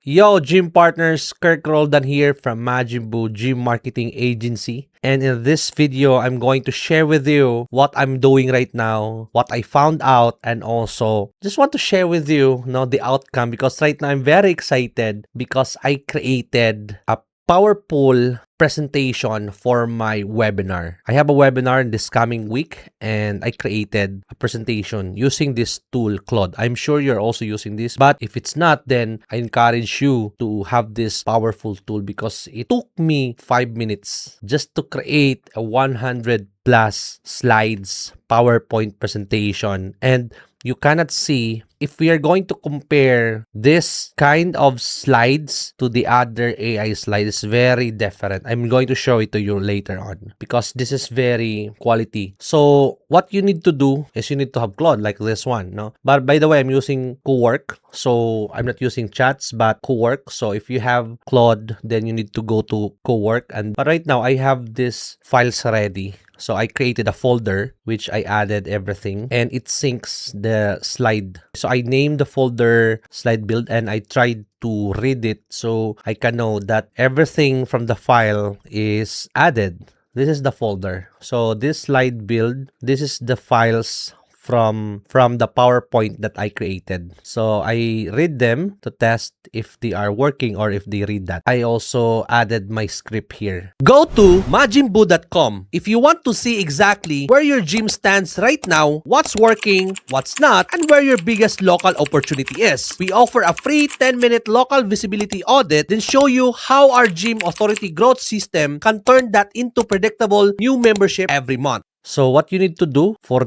Yo, gym partners, Kirk Roldan here from Majimbu Gym Marketing Agency. And in this video, I'm going to share with you what I'm doing right now, what I found out, and also just want to share with you, the outcome because right now I'm very excited because I created a powerful presentation for my webinar. I have a webinar in this coming week and I created a presentation using this tool, Claude. I'm sure you're also using this, but if it's not, then I encourage you to have this powerful tool because it took me 5 minutes just to create a 100 plus slides PowerPoint presentation. And you cannot see if we are going to compare this kind of slides to the other AI slides, very different. I'm going to show it to you later on because this is very quality. So what you need to do is you need to have Claude like this one, no? But by the way, I'm using Cowork. So I'm not using chats, but Cowork. So if you have Claude, then you need to go to Cowork. But right now I have these files ready. So I created a folder which I added everything and it syncs the slide. So I named the folder slide build and I tried to read it so I can know that everything from the file is added. This is the folder. So this slide build, this is the files from the PowerPoint that I created. So I read them to test if they are working or if they read that. I also added my script here. Go to majimbu.com if you want to see exactly where your gym stands right now, what's working, what's not, and where your biggest local opportunity is. We offer a free 10-minute local visibility audit, then show you how our gym authority growth system can turn that into predictable new membership every month. So what you need to do for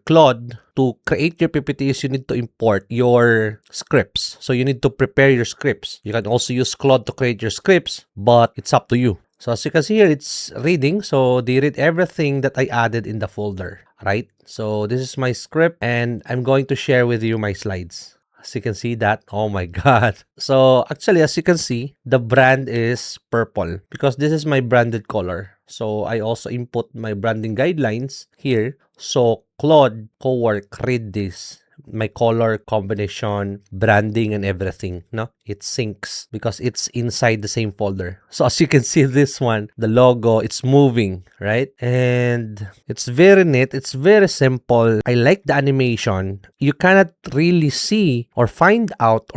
Claude, to create your PPTs, you need to import your scripts. So you need to prepare your scripts. You can also use Claude to create your scripts, but it's up to you. So as you can see here, it's reading. So they read everything that I added in the folder, right? So this is my script and I'm going to share with you my slides. As you can see that, oh my God. So actually, as you can see, the brand is purple because this is my branded color. So I also input my branding guidelines here. So Claude, Cowork, read this. My color combination, branding, and everything. No, it syncs because it's inside the same folder. So as you can see, this one, the logo, it's moving, right? And it's very neat. It's very simple. I like the animation. You cannot really see or found out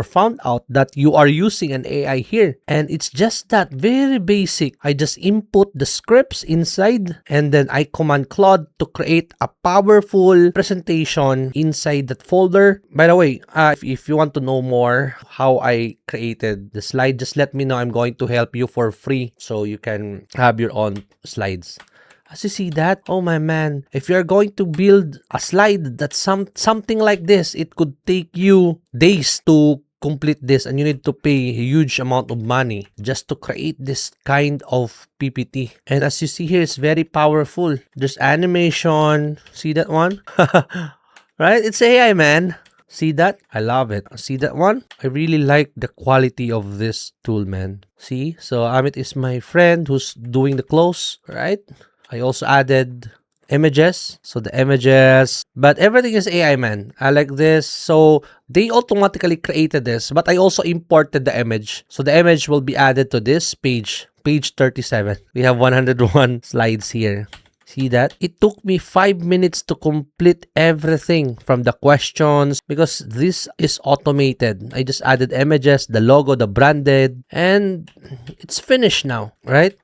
that you are using an AI here. And it's just that very basic. I just input the scripts inside and then I command Claude to create a powerful presentation inside that folder. By the way, if you want to know more how I created the slide, just let me know. I'm going to help you for free so you can have your own slides. As you see that, oh my man, if you're going to build a slide that's something like this, it could take you days to complete this and you need to pay a huge amount of money just to create this kind of PPT. And as you see here, it's very powerful. There's animation. See that one? Right? It's AI, man. See that? I love it. See that one? I really like the quality of this tool, man. See? So Amit is my friend who's doing the close, right? I also added images. So the images, but everything is AI, man. I like this. So they automatically created this, but I also imported the image. So the image will be added to this page 37. We have 101 slides here. See that? It took me 5 minutes to complete everything from the questions because this is automated. I just added images, the logo, the branded, and it's finished now, right?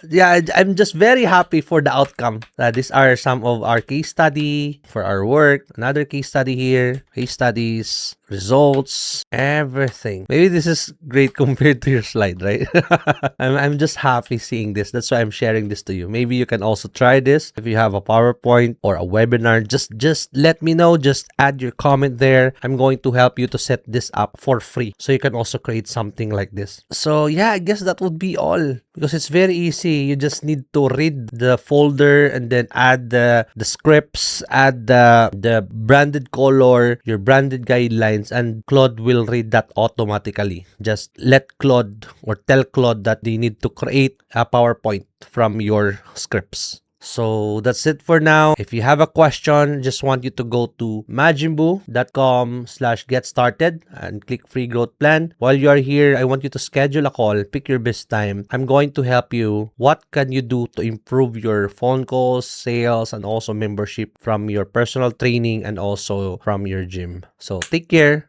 Yeah, I'm just very happy for the outcome. These are some of our case study for our work. Another case study here. Case studies, results, everything. Maybe this is great compared to your slide, right? I'm just happy seeing this. That's why I'm sharing this to you. Maybe you can also try this. If you have a PowerPoint or a webinar, just let me know. Just add your comment there. I'm going to help you to set this up for free. So you can also create something like this. So yeah, I guess that would be all because it's very easy. You just need to read the folder and then add the scripts, add the branded color, your branded guidelines, and Claude will read that automatically. Just let Claude or tell Claude that they need to create a PowerPoint from your scripts. So that's it for now. If you have a question, just want you to go to majimbu.com/get started and click free growth plan. While you are here, I want you to schedule a call, pick your best time. I'm going to help you. What can you do to improve your phone calls, sales, and also membership from your personal training and also from your gym? So take care.